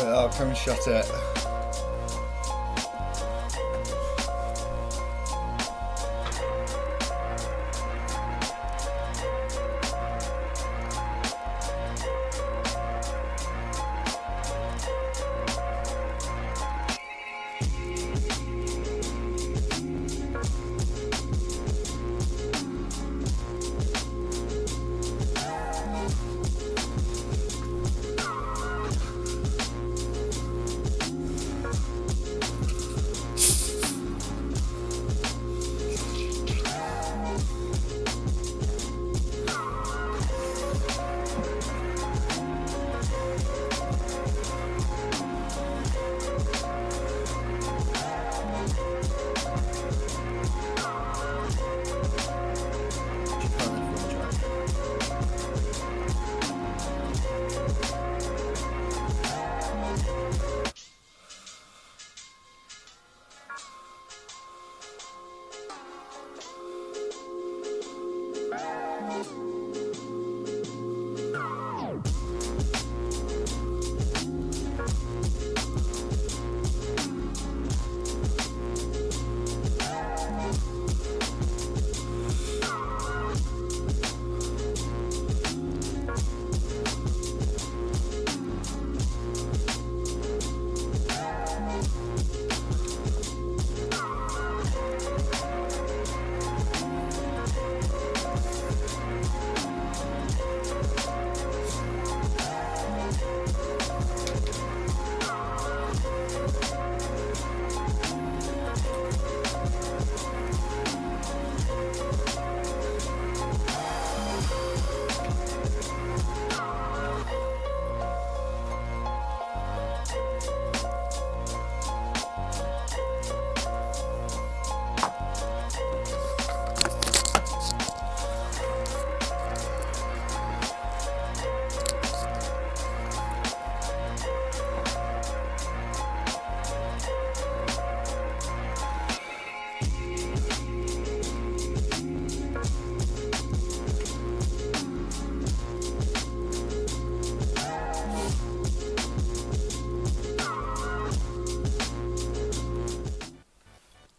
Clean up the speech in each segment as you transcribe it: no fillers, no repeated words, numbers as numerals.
I'll come and shut it.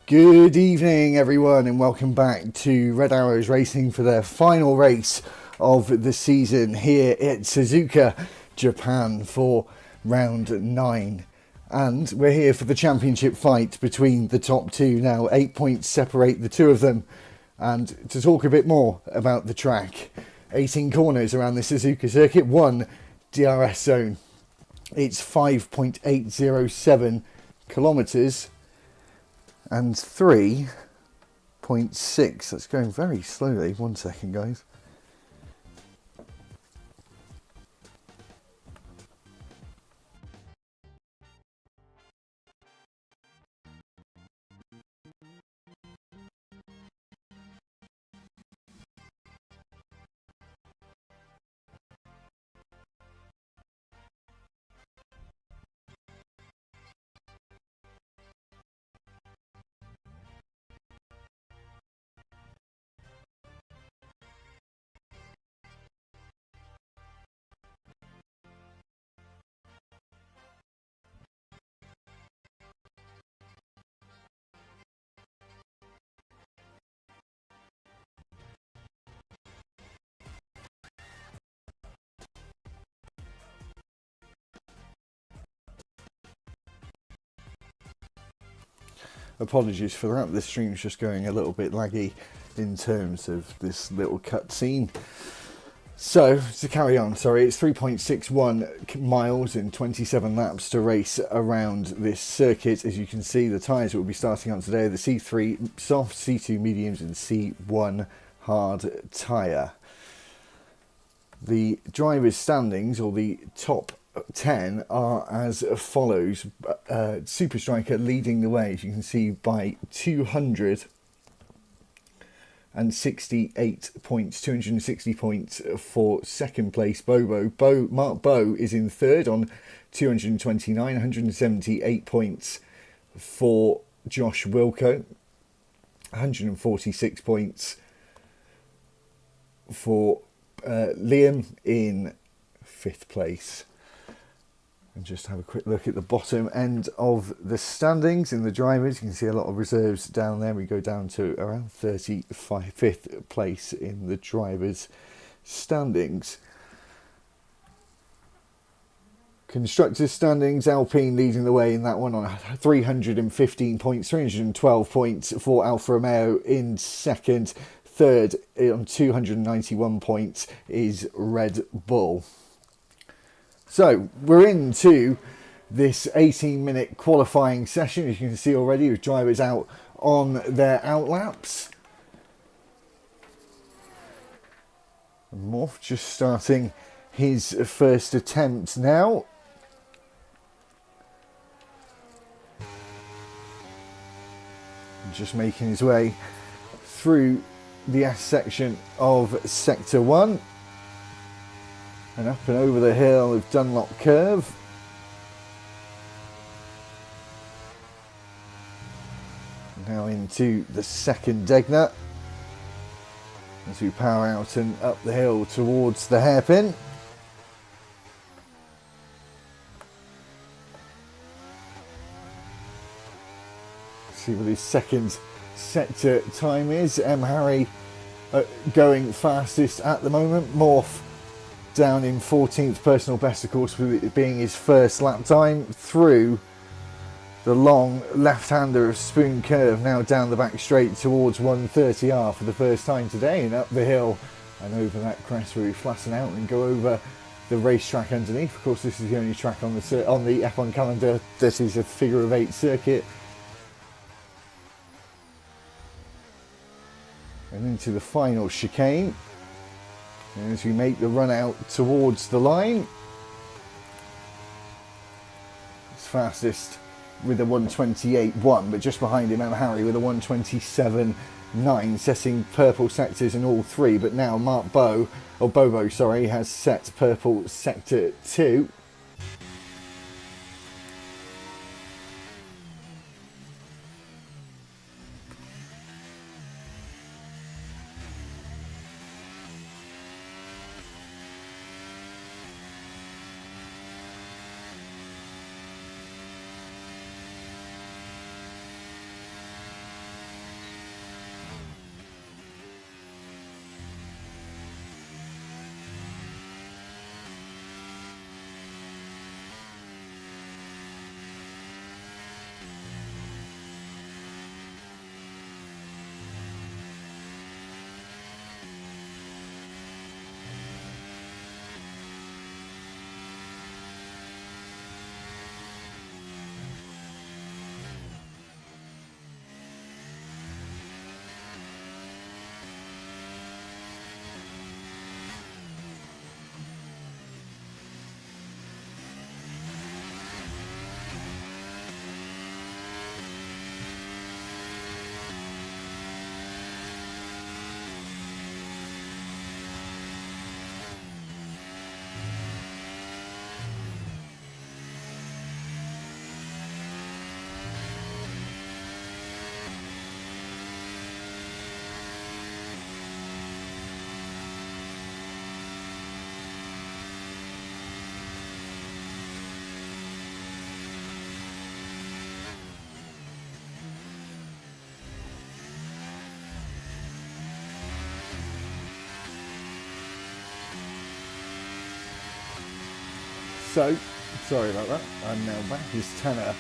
Good evening everyone and welcome back to Red Arrows Racing for their final race of the season here at Sazuka, Japan for round 9. And we're here for the championship fight between the top two now. 8 points separate the two of them. And to talk a bit more about the track, 18 corners around the Sazuka circuit, 1 DRS zone. It's 5.807 kilometres. And 3.6. That's going very slowly. 1 second, guys. Apologies for that, this stream's just going a little bit laggy in terms of this little cutscene. So, to carry on, it's 3.61 miles and 27 laps to race around this circuit. As you can see, the tyres that we'll be starting on today are the C3 soft, C2 mediums and C1 hard tyre. The driver's standings, or the top 10, are as follows. Super Striker leading the way, as you can see, by 268 points, 260 points for second place Mark Bow is in third on 229, 178 points for Josh Wilco, 146 points for Liam in fifth place. And just have a quick look at the bottom end of the standings in the drivers. You can see a lot of reserves down there. We go down to around 35th place in the drivers' standings. Constructors standings, Alpine leading the way in that one on 315 points, 312 points for Alfa Romeo in second. Third on 291 points is Red Bull. So we're into this 18-minute qualifying session, as you can see already, with drivers out on their outlaps. Morph just starting his first attempt now. Just making his way through the S section of Sector 1. And up and over the hill of Dunlop Curve. Now into the second Degner. As we power out and up the hill towards the hairpin. See what his second sector time is. M. Harry going fastest at the moment. Morph down in 14th personal best, of course, with it being his first lap time through the long left-hander of Spoon Curve, now down the back straight towards 130R for the first time today, and up the hill and over that crest where we flatten out and go over the racetrack underneath. Of course, this is the only track on the F1 calendar that is a figure of 8 circuit. And into the final chicane. And as we make the run out towards the line, it's fastest with a 128.1, but just behind him, Harry with a 127.9, setting purple sectors in all three. But now Mark Bobo, has set purple sector 2. So, sorry about that, I'm now back as Tanner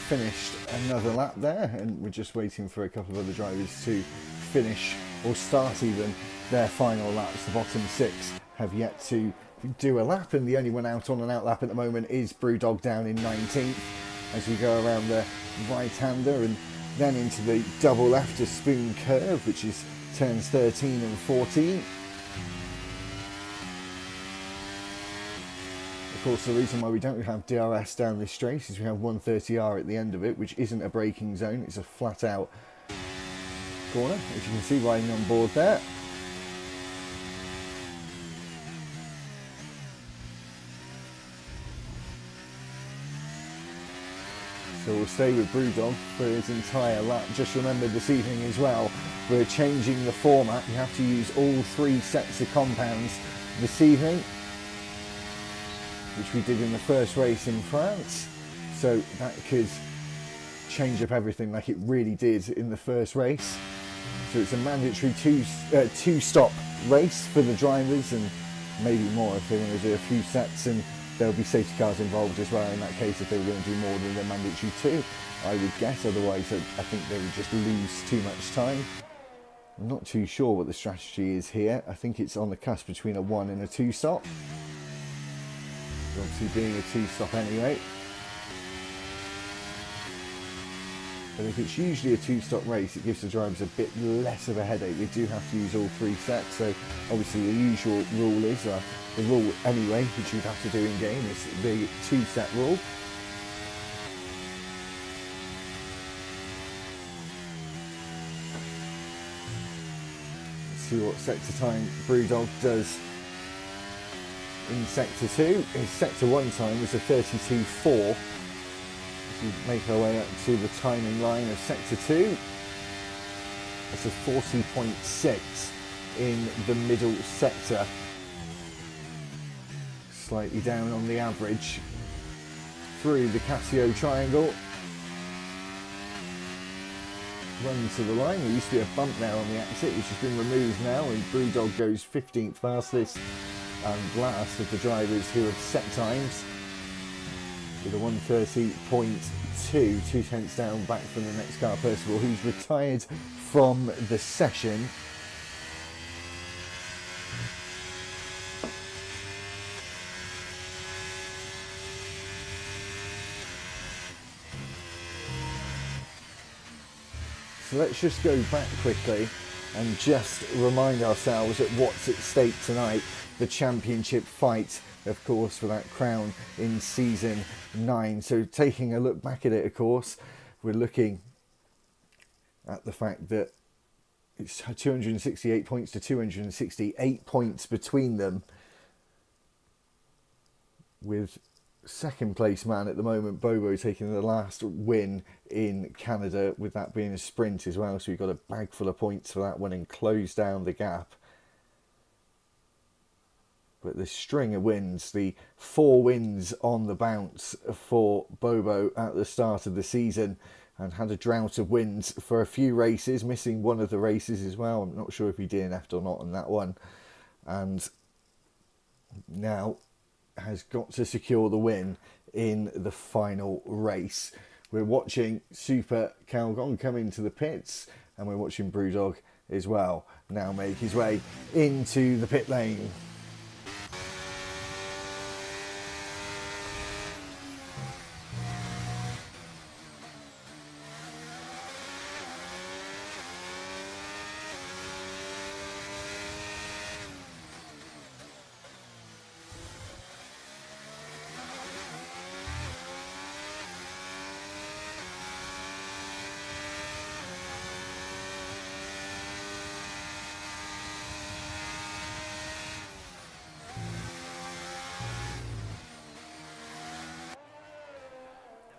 finished another lap there, and we're just waiting for a couple of other drivers to finish, or start even, their final laps. The bottom 6 have yet to do a lap, and the only one out on an out lap at the moment is Brewdog down in 19th, as we go around the right-hander and then into the double left of Spoon Curve, which is turns 13 and 14. Of course, the reason why we don't have DRS down this straight is we have 130R at the end of it, which isn't a braking zone, it's a flat out corner, as you can see riding on board there. So we'll stay with Brewdog for his entire lap. Just remember this evening as well, we're changing the format. You have to use all 3 sets of compounds this evening. which we did in the first race in France. So that could change up everything like it really did in the first race. So it's a mandatory two-stop race for the drivers, and maybe more if they want to do a few sets, and there'll be safety cars involved as well in that case if they were going to do more than the mandatory two, I would guess. Otherwise I think they would just lose too much time. I'm not too sure what the strategy is here. I think it's on the cusp between a one and a two stop. Obviously being a two stop anyway. But if it's usually a two-stop race, it gives the drivers a bit less of a headache. They do have to use all three sets, so obviously the usual rule is, the rule anyway, which you'd have to do in game, is the two-set rule. Let's see what sector time Brewdog does in sector 2. His sector 1 time was a 32.4. We make our way up to the timing line of sector 2. It's a 40.6 in the middle sector. Slightly down on the average through the Casio triangle. Run to the line. There used to be a bump there on the exit, which has been removed now, and Brewdog goes 15th fastest and last of the drivers who have set times, with a 1:30.2, 2 tenths down back from the next car, Percival, who's retired from the session. So let's just go back quickly and just remind ourselves at what's at stake tonight. The championship fight, of course, for that crown in season 9. So taking a look back at it, of course, we're looking at the fact that it's 268 points to 268 points between them, with second place man at the moment, Bobo, taking the last win in Canada, with that being a sprint as well. So we've got a bag full of points for that one and close down the gap. But the string of wins, the 4 wins on the bounce for Bobo at the start of the season, and had a drought of wins for a few races, missing one of the races as well. I'm not sure if he DNF'd or not on that one. And now has got to secure the win in the final race. We're watching Super Calgon come into the pits, and we're watching Brewdog as well now make his way into the pit lane.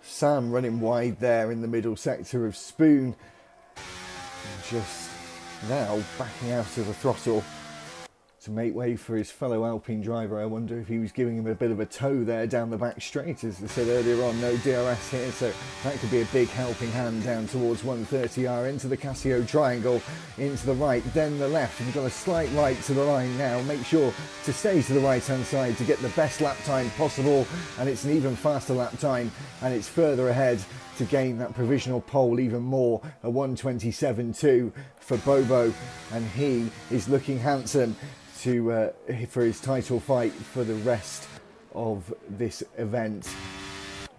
Sam running wide there in the middle sector of Spoon, just now backing out of the throttle to make way for his fellow Alpine driver. I wonder if he was giving him a bit of a tow there down the back straight. As I said earlier on, no DRS here, so that could be a big helping hand down towards 130R into the Casio triangle, into the right, then the left. And we've got a slight right to the line now. Make sure to stay to the right hand side to get the best lap time possible, and it's an even faster lap time, and it's further ahead to gain that provisional pole even more. A 1:27.2 for Bobo, and he is looking handsome to for his title fight for the rest of this event.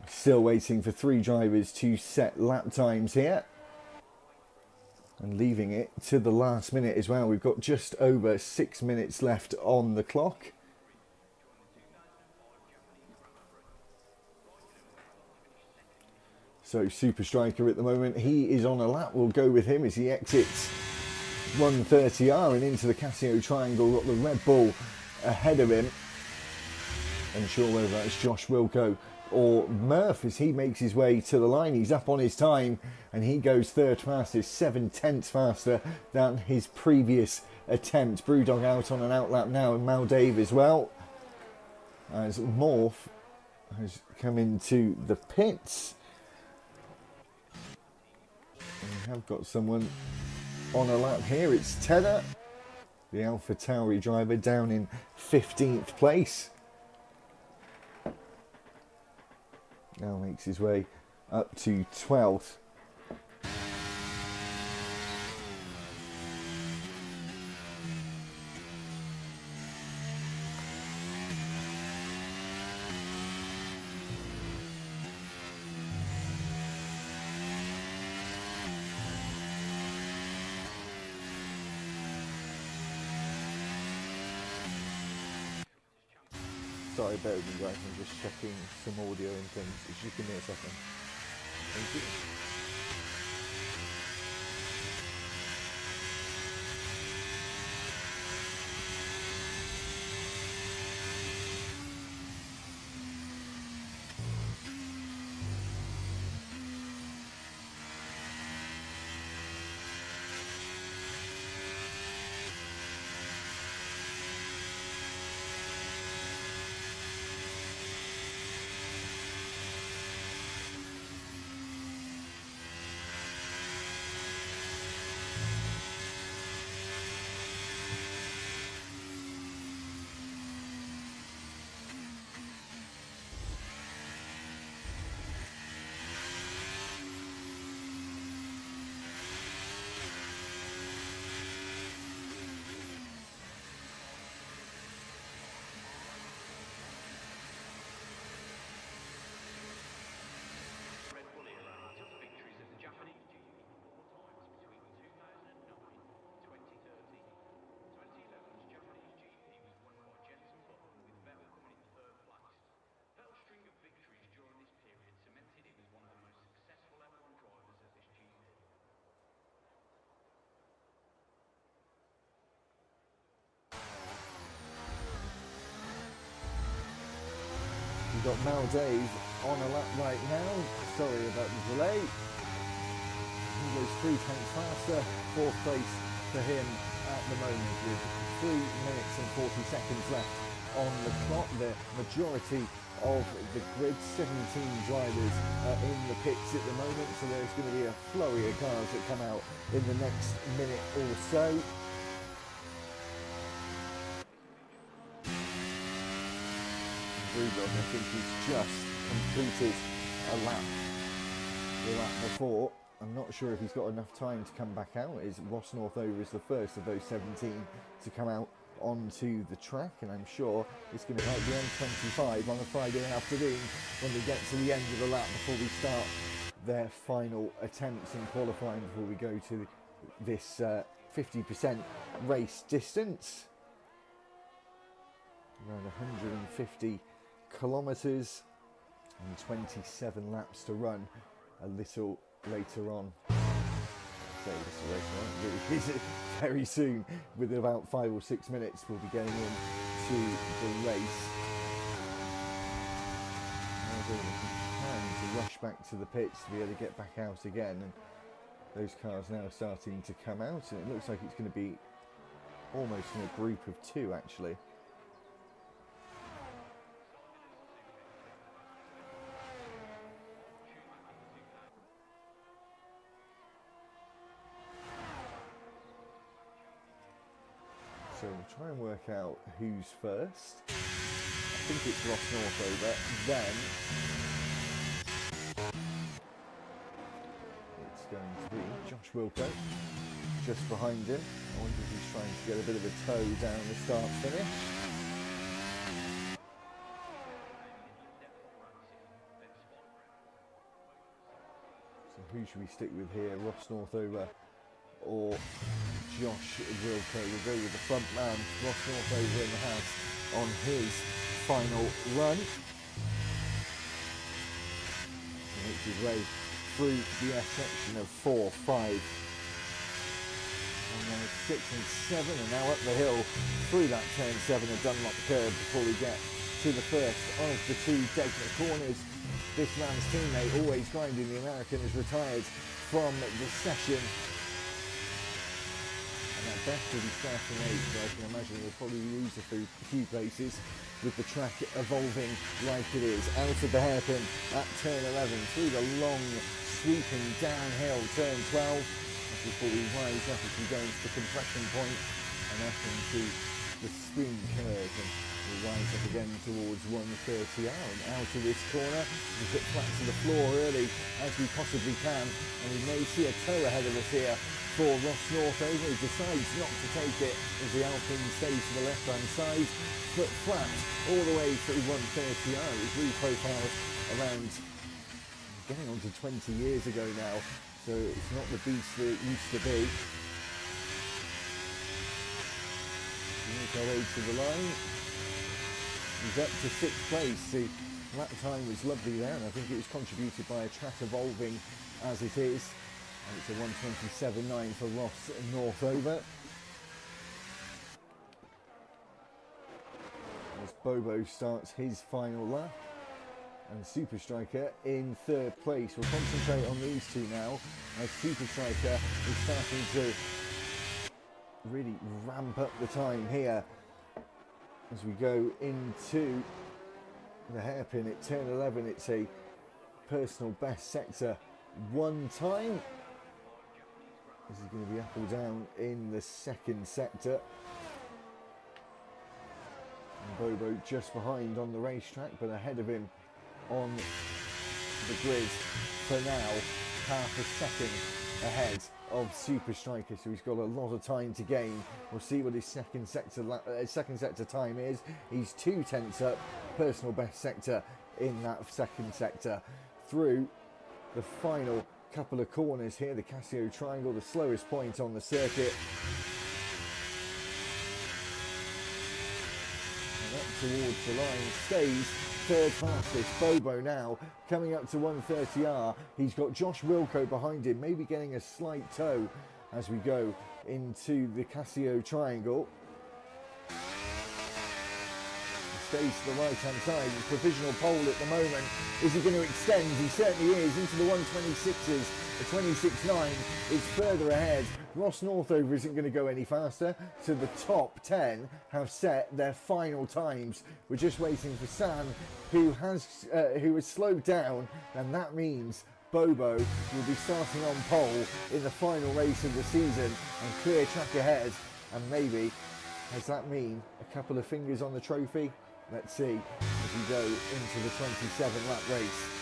Still waiting for 3 drivers to set lap times here, and leaving it to the last minute as well. We've got just over 6 minutes left on the clock. So Super Striker at the moment, he is on a lap. We'll go with him as he exits 130R and into the Casio triangle. Got the Red Bull ahead of him. Unsure whether that's Josh Wilco or Murph as he makes his way to the line. He's up on his time and he goes third fastest, 7 tenths faster than his previous attempt. Brewdog out on an outlap now, and Mal Dave as well. as Morph has come into the pits. And we have got someone on a lap here. It's Tedder, the AlphaTauri driver, down in 15th place. Now makes his way up to 12th. Sorry, bear with me guys, I'm just checking some audio and things. Just give me a second. Thank you. We've got Mal Dave on a lap right now. Sorry about the delay. He goes 3 tenths faster. 4th place for him at the moment with 3 minutes and 40 seconds left on the clock. The majority of the grid, 17 drivers are in the pits at the moment, so there's going to be a flurry of cars that come out in the next minute or so. Brewdog, I think he's just completed a lap the lap before. I'm not sure if he's got enough time to come back out. Ross Northover is the first of those 17 to come out onto the track, and I'm sure it's going to be like the M25 on a Friday afternoon when we get to the end of the lap before we start their final attempts in qualifying before we go to this 50% race distance. Around 150 kilometres and 27 laps to run a little later on. Very soon, with about 5 or 6 minutes, we'll be going into the race. Trying to rush back to the pits to be able to get back out again, and those cars now starting to come out, and it looks like it's going to be almost in a group of 2 actually. So we'll try and work out who's first. I think it's Ross Northover. Then it's going to be Josh Wilco just behind him. I wonder if he's trying to get a bit of a toe down the start finish. So who should we stick with here? Ross Northover or Josh Wilco? We'll go with the front man, Ross Northover in the house on his final run. He makes his way through the S section of 4, 5, and then 6 and 7, and now up the hill through that turn 7 of Dunlop curve before we get to the first of the 2 definite corners. This man's teammate, always grinding, the American, is retired from the session. And that best to be starting 8th, but I can imagine he'll probably lose a few places with the track evolving like it is. Out of the hairpin at turn 11, through the long sweeping downhill turn 12, before we rise up as we go into the compression point and up into the spin curve, and we'll rise up again towards 130 out of this corner. We put flat to the floor early as we possibly can, and we may see a toe ahead of us here for Ross Northover. He decides not to take it as the Alpine stays to the left hand side, foot flat all the way through 130. It was reprofiled around getting on to 20 years ago now, so it's not the beast that it used to be. Make our way to the line. He's up to 6th place. The lap time was lovely there, and I think it was contributed by a track evolving as it is. And it's a 1:27.9 for Ross Northover. As Bobo starts his final lap, and Super Striker in 3rd place. We'll concentrate on these two now, as Super Striker is starting to really ramp up the time here as we go into the hairpin at turn 11. It's a personal best sector 1 time. This is going to be up or down in the 2nd sector. And Bobo just behind on the racetrack, but ahead of him on the grid for now, half a second ahead of Super Striker, so he's got a lot of time to gain. We'll see what his second sector time is. He's 2 tenths up, personal best sector in that 2nd sector. Through the final couple of corners here, the Casio Triangle, the slowest point on the circuit. And up towards the line, stays 3rd fastest. Bobo now coming up to 130R. He's got Josh Wilco behind him, maybe getting a slight toe as we go into the Casio Triangle. Stays to the right hand side. His provisional pole at the moment. Is he going to extend? He certainly is, into the 126s. The 26.9 is further ahead. Ross Northover isn't going to go any faster, so the top 10 have set their final times. We're just waiting for Sam, who has slowed down, and that means Bobo will be starting on pole in the final race of the season and clear track ahead. And maybe, does that mean a couple of fingers on the trophy? Let's see as we go into the 27 lap race.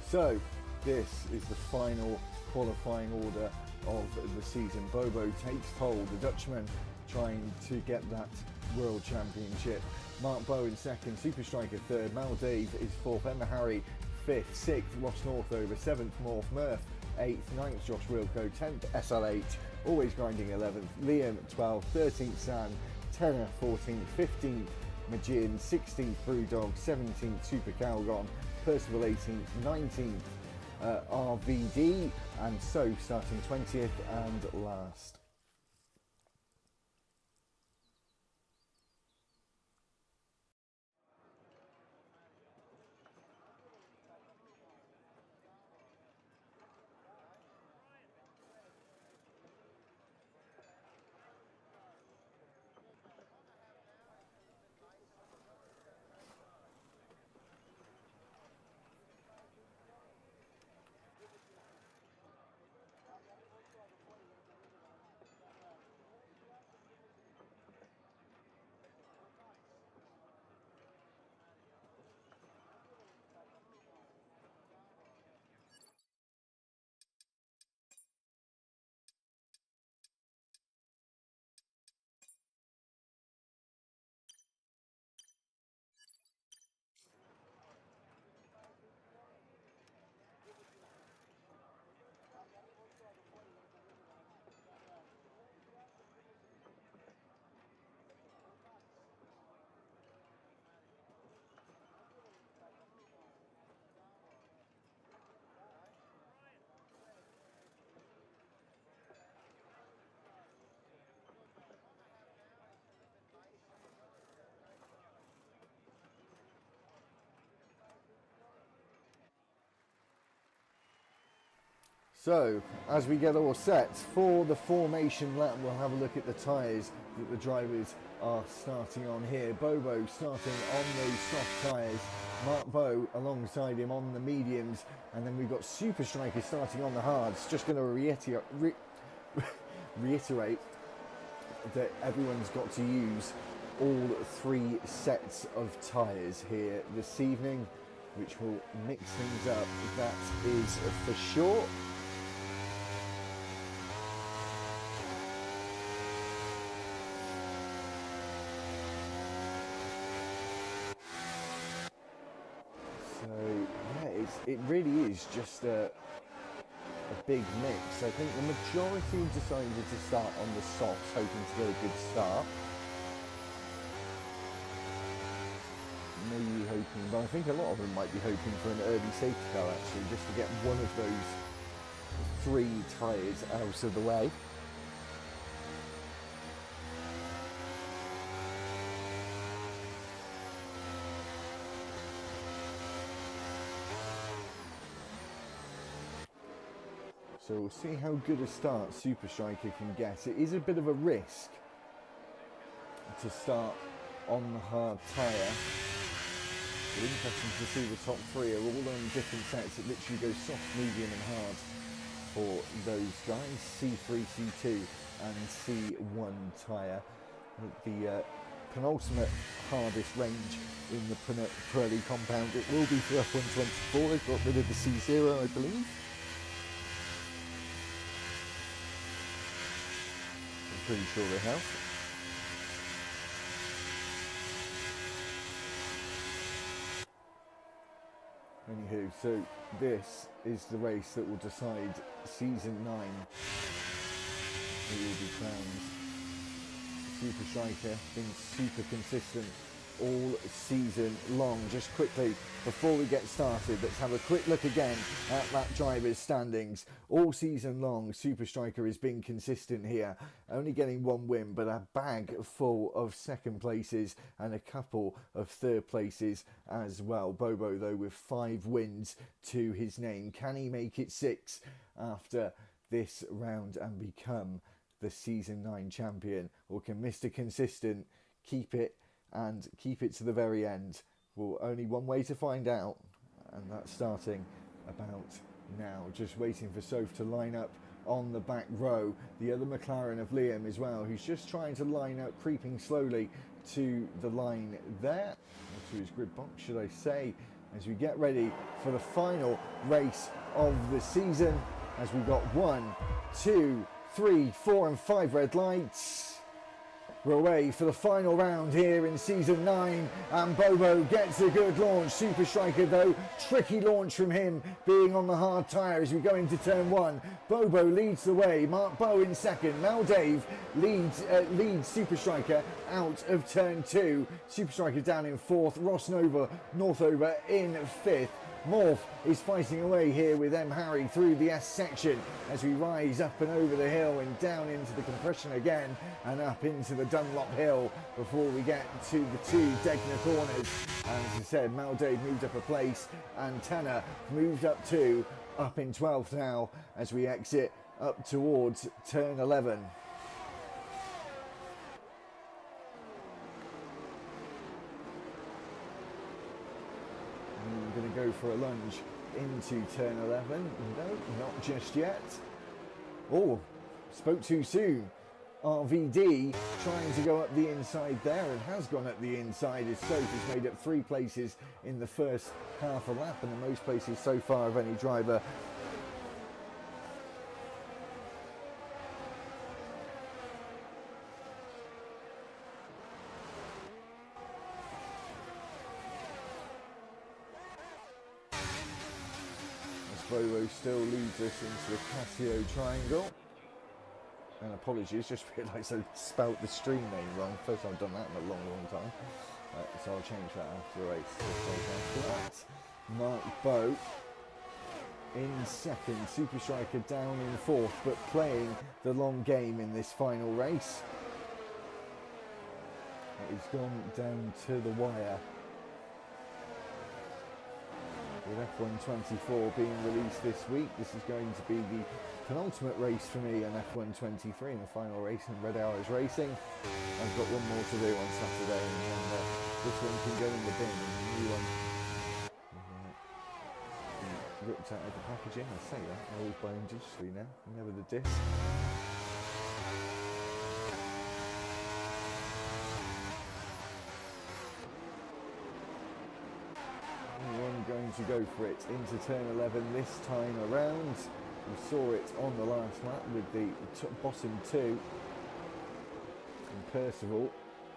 So, this is the final qualifying order of the season. Bobo takes pole, the Dutchman trying to get that World Championship. Mark Bowen 2nd, Super Striker 3rd, Mal Dave is 4th, Emma Harry 5th, 6th Ross Northover, 7th Morph Murph, 8th, 9th Josh Wilco, 10th SLH, Always Grinding 11th, Liam 12th, 13th San, 10th, 14th, 15th Majin, 16th Brewdog, 17th Super Calgon, Percival 18th, 19th RVD, and so starting 20th and last. So, as we get all set for the formation lap, we'll have a look at the tyres that the drivers are starting on here. Bobo starting on those soft tyres, Mark Bow alongside him on the mediums, and then we've got Super Striker starting on the hards. Just going to reiterate that everyone's got to use all 3 sets of tyres here this evening, which will mix things up, that is for sure. It really is just a big mix. I think the majority decided to start on the softs, hoping to get a good start. Maybe hoping, but I think a lot of them might be hoping for an early safety car actually, just to get one of those 3 tyres out of the way. So we'll see how good a start Super Striker can get. It is a bit of a risk to start on the hard tyre. It's interesting to see the top 3 are all on different sets. It literally goes soft, medium and hard for those guys. C3, C2 and C1 tyre. The penultimate hardest range in the Pirelli compound. It will be for F124. They've got rid of the C0, I believe. Pretty sure they have. Anywho, so this is the race that will decide season 9 who will be crowned. Super Striker been super consistent all season long. Just quickly before we get started, let's have a quick look again at that driver's standings. All season long Super Striker has been consistent here, only getting 1 win but a bag full of second places and a couple of third places as well. Bobo though with 5 wins to his name. Can he make it 6 after this round and become the season 9 champion, or can Mr. Consistent keep it and keep it to the very end? Well, only one way to find out, and that's starting about now. Just waiting for Soph to line up on the back row. The other McLaren of Liam as well, who's just trying to line up, creeping slowly to the line there, or to his grid box should I say, as we get ready for the final race of the season, as we've got 1, 2, 3, 4 and 5 red lights. We're away for the final round here in season 9, and Bobo gets a good launch. Super Striker though, tricky launch from him being on the hard tyre as we go into turn 1. Bobo leads the way, Mark Bow in second, Mal Dave leads Super Striker out of turn 2. Super Striker down in 4th, Ross Northover in 5th. Morph is fighting away here with M. Harry through the S section as we rise up and over the hill and down into the compression again and up into the Dunlop Hill before we get to the 2 Degner corners. And as I said, Maldade moved up a place and Tanner moved up 2, up in 12th now as we exit up towards turn 11. Going to go for a lunge into turn 11. No, not just yet. Oh, spoke too soon. RVD trying to go up the inside there and has gone up the inside as Soph has made up 3 places in the first half a lap and the most places so far of any driver. Bobo still leads us into the Casio triangle. And apologies, just realised I spelt the stream name wrong. First time I've done that in a long time. So I'll change that after the race. After that, Mark Bow in second, Super Striker down in 4th, but playing the long game in this final race. It's gone down to the wire. With F124 being released this week, this is going to be the penultimate race for me on F123 and the final race in Red Hours Racing. I've got one more to do on Saturday, and then this one can go in the bin, and the new one ripped out of the packaging. I say that, I always buy them digitally now, never the disc. Going to go for it into turn 11 this time around. We saw it on the last lap with the bottom two, and Percival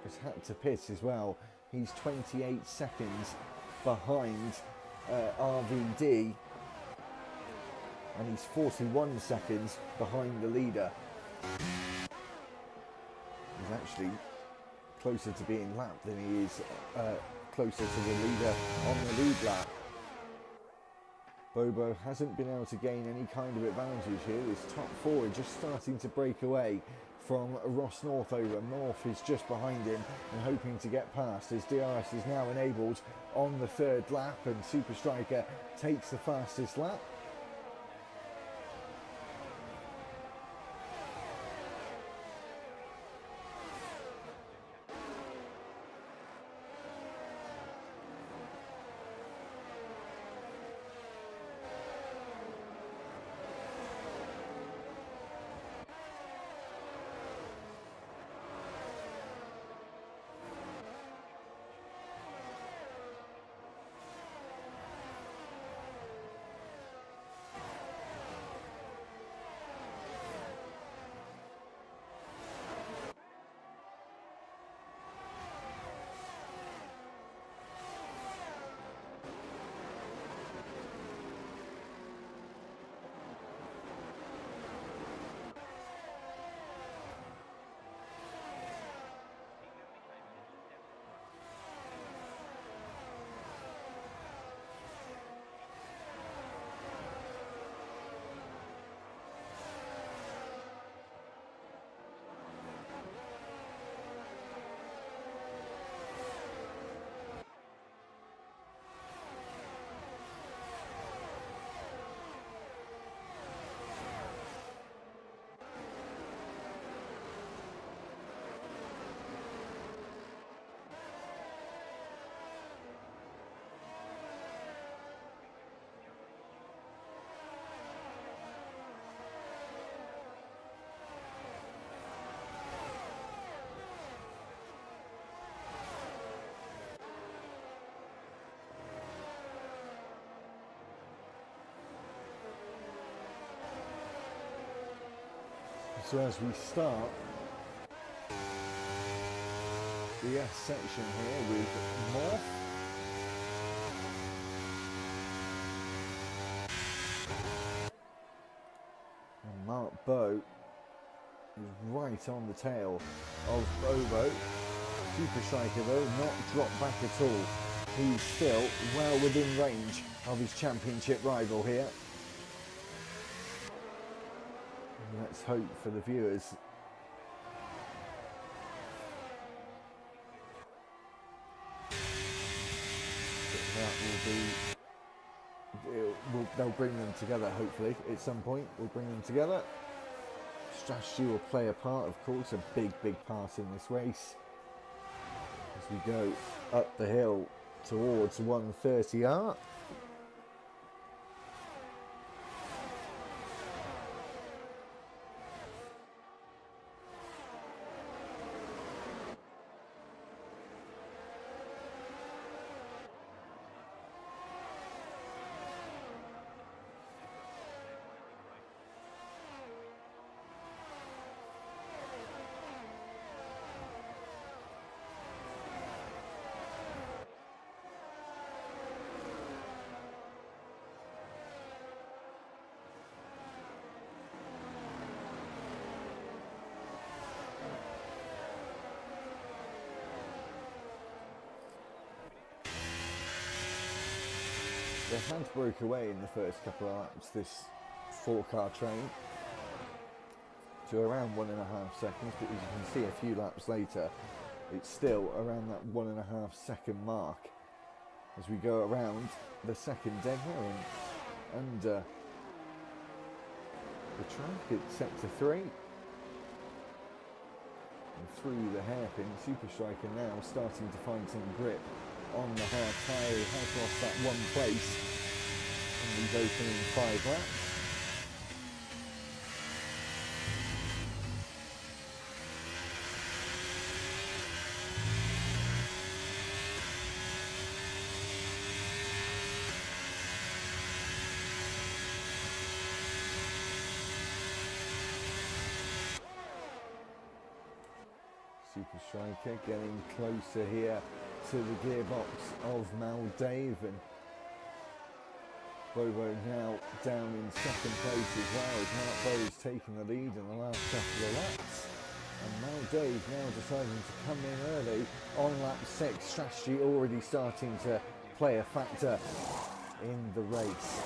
has had to pit as well. He's 28 seconds behind RVD, and he's 41 seconds behind the leader. He's actually closer to being lapped than he is closer to the leader on the lead lap. Bobo hasn't been able to gain any kind of advantage here. This top four are just starting to break away from Ross Northover. North is just behind him and hoping to get past as DRS is now enabled on the third lap, and Super Striker takes the fastest lap. So as we start the S section here with Morph, and Mark Bowe is right on the tail of Bobo. Super Striker though not dropped back at all. He's still well within range of his championship rival here. Let's hope for the viewers that they'll bring them together. Hopefully at some point we'll bring them together. Strategy will play a part, of course, a big part in this race as we go up the hill towards 130R. The hands broke away in the first couple of laps, this 4-car train, to around 1.5 seconds, but as you can see a few laps later, it's still around that 1.5 second mark. as we go around the second Degner and under the track at sector 3 and through the hairpin. Super Striker now starting to find some grip on the hard tyre. He has lost that one place and he's opening 5 laps. Super Striker getting closer here to the gearbox of Maldave, and Bobo now down in second place as well as Mark Bowes taking the lead in the last couple of laps. And Maldave now deciding to come in early on lap 6. Strategy already starting to play a factor in the race.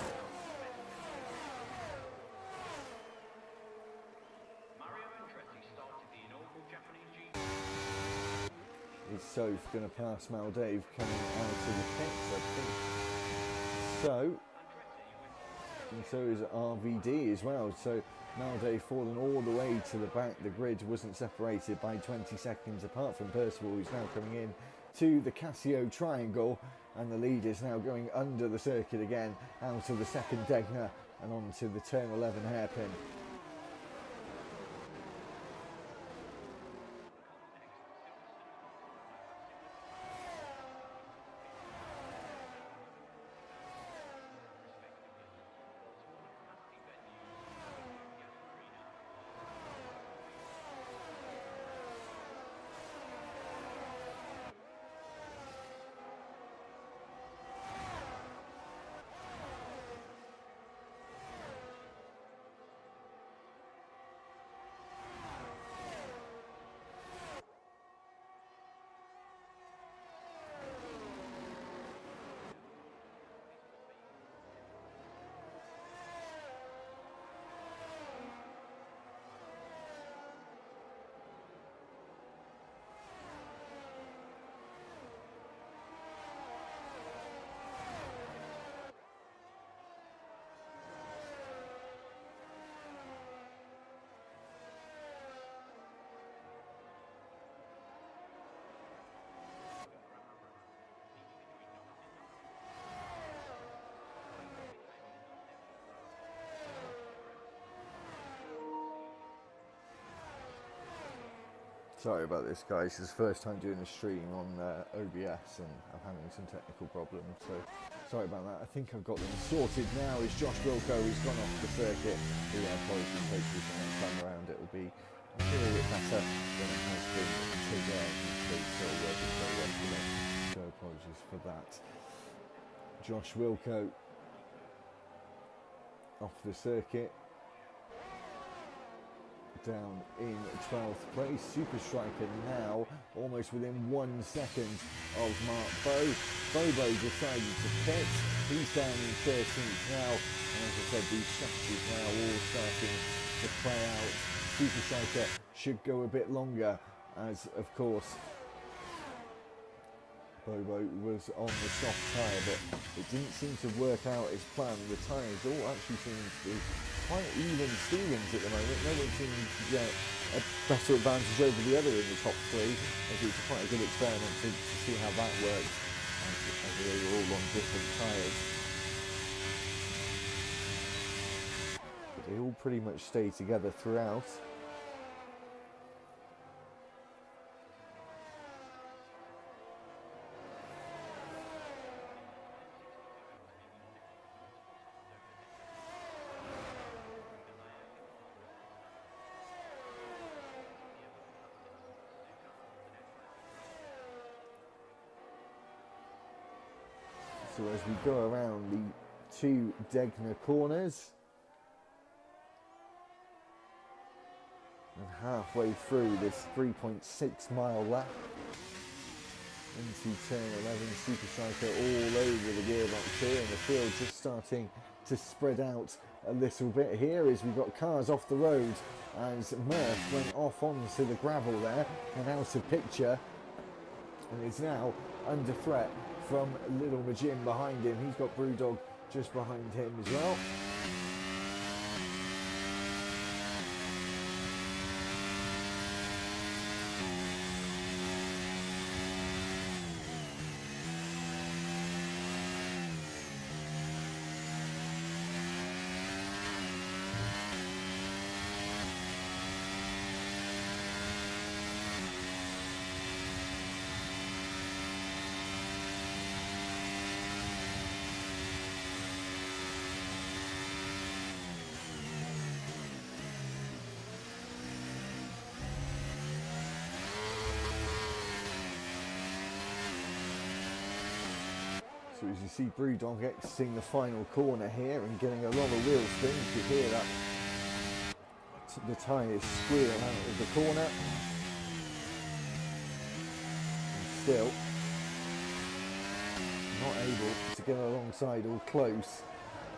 Is Soph going to pass Maldave coming out of the pits? I think so. And so is RVD as well. So Maldave fallen all the way to the back. The grid wasn't separated by 20 seconds apart from Percival, who's now coming in to the Casio triangle. And the lead is now going under the circuit again, out of the second Degner and onto the turn 11 hairpin. Sorry about this, guys. It's the first time doing a stream on OBS and I'm having some technical problems, so sorry about that. I think I've got them sorted now. Is Josh Wilco, who's gone off the circuit. Yeah, apologies, hopefully the next time around it will be a little bit better than it has been today. It's still working very well for me, so apologies for that. Josh Wilco off the circuit, down in 12th place. Super Striker now almost within 1 second of Mark Bowe. Bobo decided to pit. He's down in 13th now. And as I said, these strategies now all starting to play out. Super Striker should go a bit longer as, of course, Bobo was on the soft tyre, but it didn't seem to work out as planned. The tyres all actually seem to be quite even Stevens at the moment. No one seems to get a better advantage over the other in the top 3. I think it's quite a good experiment to see how that works, as they were all on different tyres. But they all pretty much stay together throughout. So as we go around the 2 Degner corners and halfway through this 3.6 mile lap into turn 11, Super Striker all over the gearbox here, and the field just starting to spread out a little bit here as we've got cars off the road as Murph went off onto the gravel there and out of picture, and is now under threat from Little Majin behind him. He's got Brewdog just behind him as well. So as you see Brewdog exiting the final corner here and getting a lot of wheel spin, you can hear that the tyres squeal out of the corner. And still not able to get alongside or close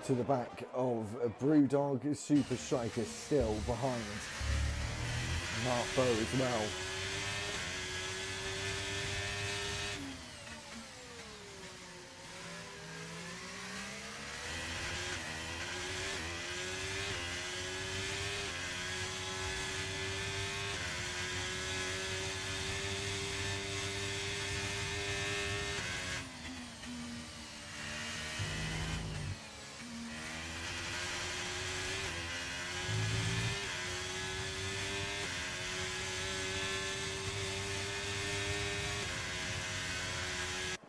to the back of Brewdog. Super Striker still behind Mark Bow as well.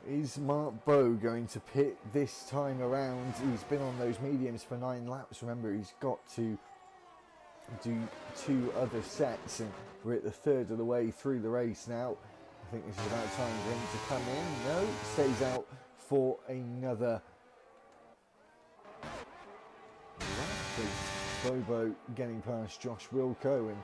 Is Mark Bow going to pit this time around? He's been on those mediums for 9 laps. Remember, he's got to do 2 other sets, and we're at the third of the way through the race now. I think this is about time for him to come in. No, stays out for another lap. Bobo getting past Josh Wilco, and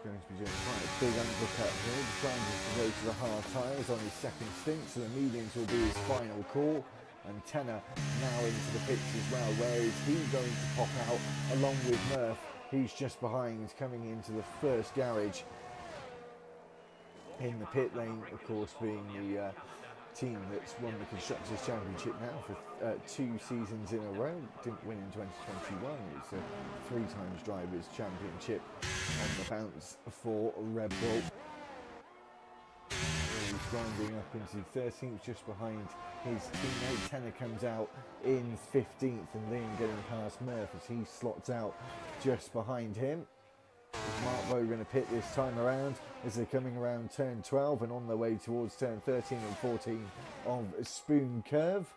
going to be doing quite a big undercut here, trying to go to the hard tyres on his second stint, so the mediums will be his final call. And Tenner now into the pits as well. Where is he going to pop out along with Murph? He's just behind, coming into the first garage in the pit lane, of course, being the team that's won the Constructors' Championship now for 2 seasons in a row. Didn't win in 2021. It's a 3 times Drivers' Championship on the bounce for Red Bull. He's grinding up into 13th, just behind his teammate. Tenner comes out in 15th, and then getting past Murph as he slots out just behind him. Is Mark Bow going to pit this time around as they're coming around turn 12 and on their way towards turn 13 and 14 of Spoon Curve?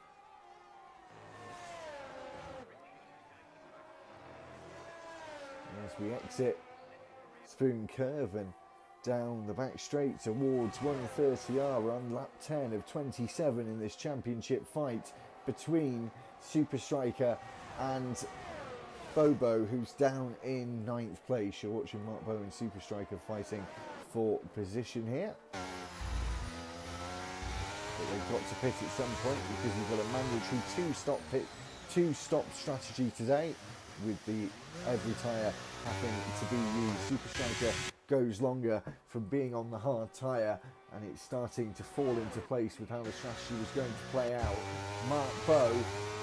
As we exit Spoon Curve and down the back straight towards 130R on lap 10 of 27 in this championship fight between Super Striker and Bobo, who's down in 9th place. You're watching Mark Bow and Super Striker fighting for position here. But they've got to pit at some point because we've got a mandatory 2-stop strategy today, with the every tyre having to be used. Super Striker goes longer from being on the hard tyre, and it's starting to fall into place with how the strategy was going to play out. Mark Bow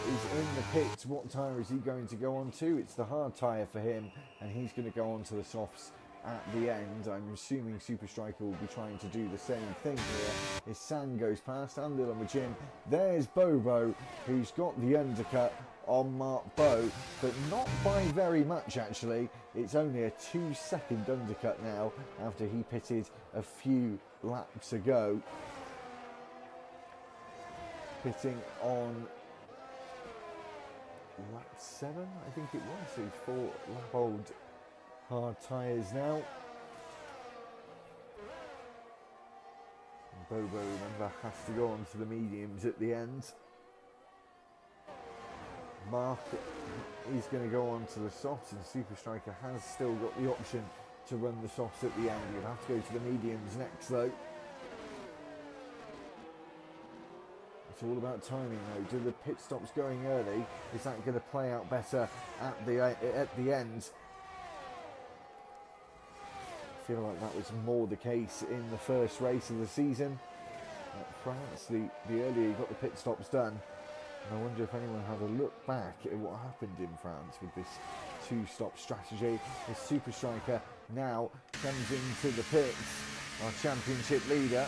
is in the pits. What tyre is he going to go on to? It's the hard tyre for him, and he's going to go on to the softs at the end. I'm assuming Super Striker will be trying to do the same thing here. His San goes past, and Little Majin. There's Bobo, who's got the undercut on Mark Bow, but not by very much actually. It's only a 2-second undercut now after he pitted a few laps ago. Pitting on lap 7, I think it was. So 4 lap old hard tyres now. And Bobo, remember, has to go on to the mediums at the end. Mark is going to go on to the softs, and Super Striker has still got the option to run the softs at the end. You'll have to go to the mediums next though. It's all about timing though. Do the pit stops going early, is that going to play out better at the end? I feel like that was more the case in the first race of the season. That France, the earlier he got the pit stops done. And I wonder if anyone had a look back at what happened in France with this two-stop strategy. The Super Striker now comes into the pits, our championship leader.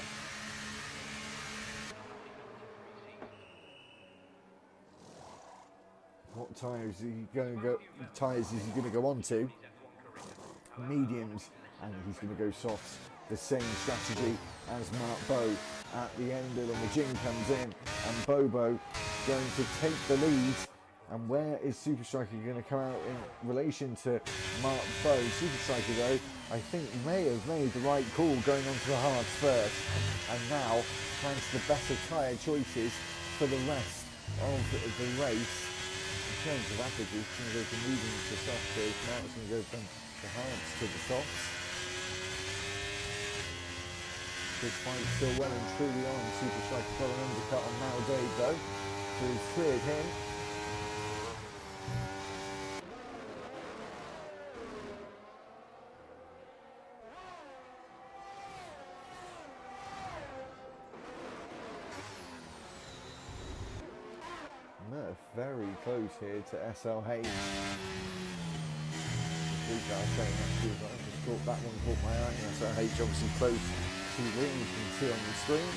What tyres is he going to go on to? Mediums, and he's going to go softs. The same strategy as Mark Bowe at the end of the Majin comes in, and Bobo going to take the lead. And where is Super Striker going to come out in relation to Mark Bowe? Super Striker, though, I think may have made the right call going on to the hards first, and now finds the better tyre choices for the rest of the race. In terms of averages, he's going to go from mediums to softs. Mark's going to go from the hards to the softs. This fight still well and truly on. Super Striker got an undercut on Maldade though, so he's cleared him. Murph very close here to SLH. I just thought that one caught my eye. SLH obviously close to the ring, you can see on the screen.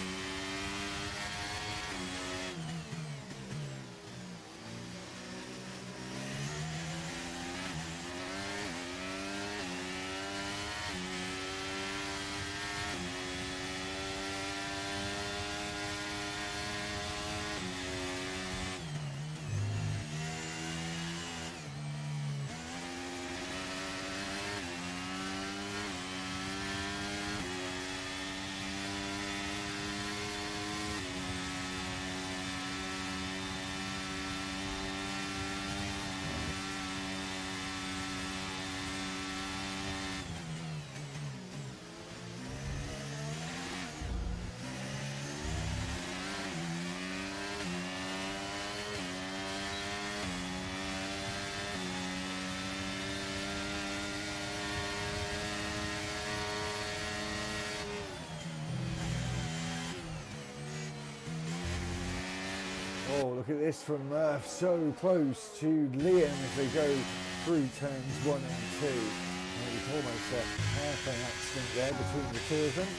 Oh, look at this from Murph, so close to Liam as they go through turns 1 and 2. And it was almost a halfway accident there between the two of them.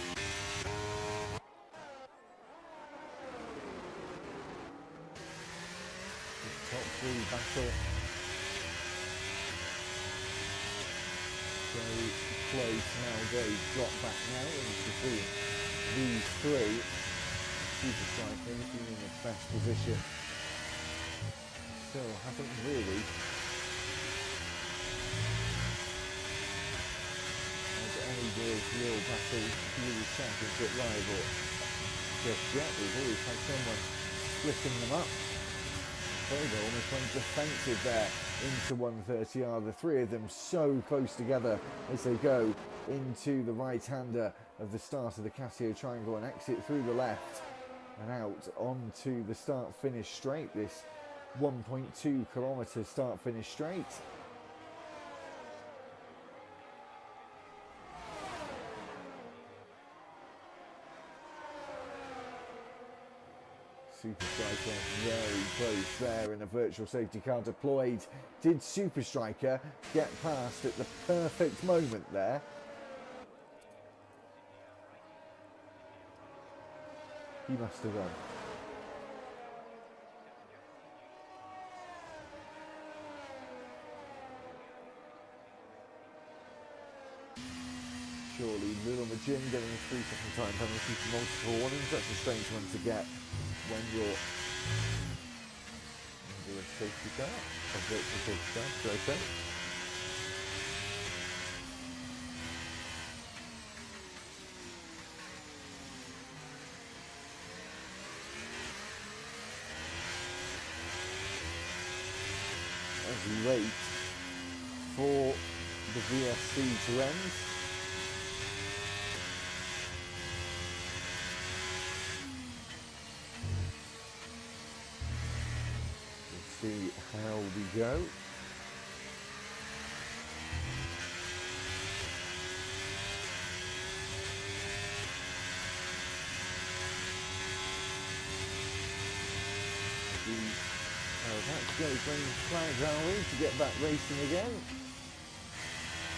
The top three battle. So close now, they drop back now into these three. Super Striker being in the best position. Still haven't really had any real battle with the championship rival just yet. We've always had someone splitting them up. Bobo almost went defensive there into 130R. The three of them so close together as they go into the right-hander of the start of the Casio Triangle and exit through the left and out onto the start-finish straight, this 1.2 kilometre start-finish straight. Super Striker very close there and a virtual safety car deployed. Did Super Striker get past at the perfect moment there? He must have done. Surely Little Majin getting a 3-second time penalty for multiple warnings. That's a strange one to get when you're under a safety car, a virtual safety car, should I say. As we wait for the VSC to end. We'll see how we go. We are about to go green flags, are we, to get back racing again?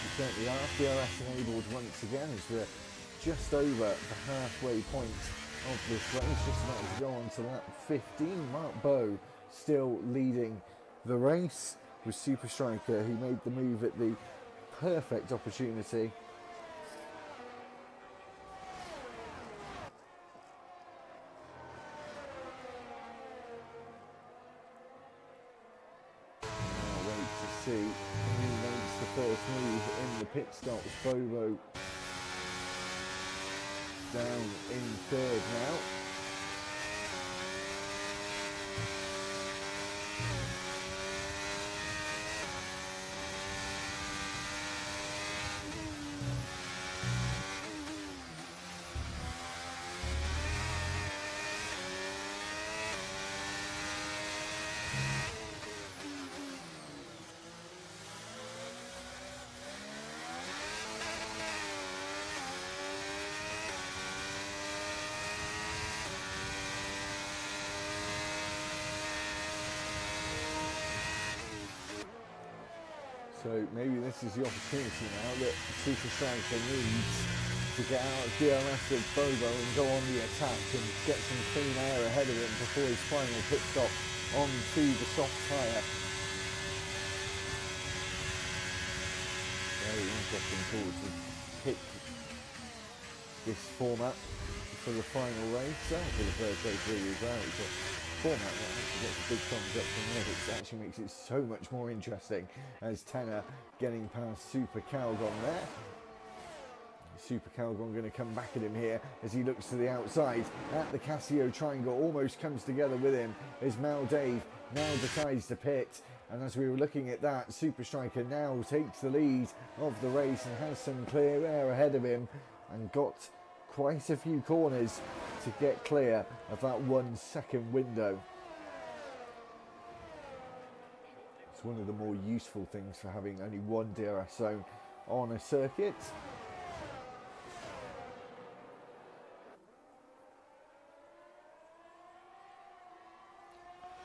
We certainly are. DRS enabled once again as we're just over the halfway point of this race, just about to go on to lap 15. Mark Bowe still leading the race with Super Striker, who made the move at the perfect opportunity. See who makes the first move in the pit stops. Bobo down in third now. So maybe this is the opportunity now that Super Striker needs to get out of DRS of Bobo and go on the attack and get some clean air ahead of him before his final pit stop onto the soft tyre. Very interesting call to pick this format for the final race, for the first race really as well. It's a format that actually gets a big thumbs up from me. It actually makes it so much more interesting as Tenor getting past Super Calgon there. Super Calgon going to come back at him here as he looks to the outside at the Casio triangle, almost comes together with him as Mal Dave now decides to pit. And as we were looking at that, Super Striker now takes the lead of the race and has some clear air ahead of him and got quite a few corners to get clear of that 1 second window. It's one of the more useful things for having only one DRS zone on a circuit.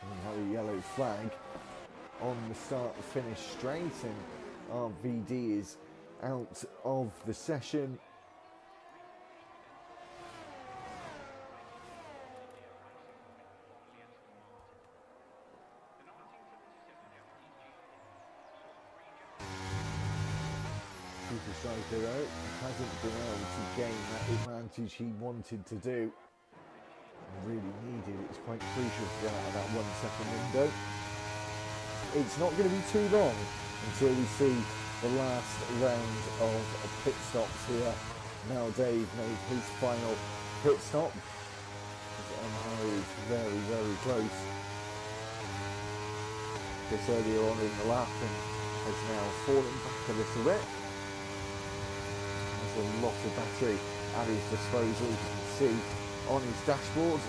And we have a yellow flag on the start finish straight, and RVD is out of the session. Super Striker though hasn't been able to gain that advantage he wanted to do. Really needed. It's quite crucial to get out of that 1 second window. It's not going to be too long until we see the last round of pit stops here. Now Dave made his final pit stop. Harry is very, very close. This earlier on in the lap and has now fallen back a little bit. There's a lot of battery at his disposal, as you can see on his dashboard.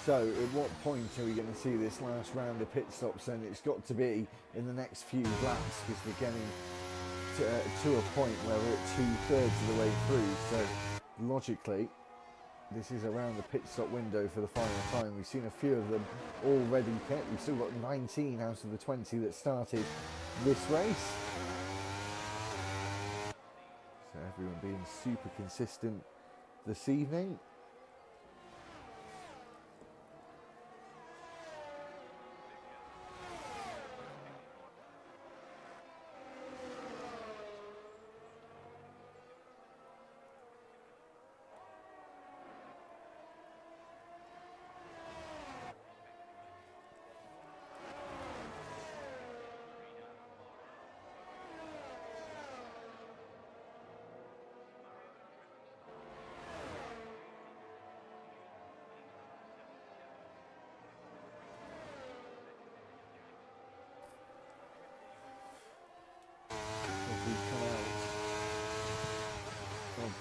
So at what point are we going to see this last round of pit stops then? It's got to be in the next few laps because we're getting to a point where we're at 2/3 of the way through. So logically, this is around the pit stop window for the final time. We've seen a few of them already pit. We've still got 19 out of the 20 that started this race. So everyone being super consistent this evening.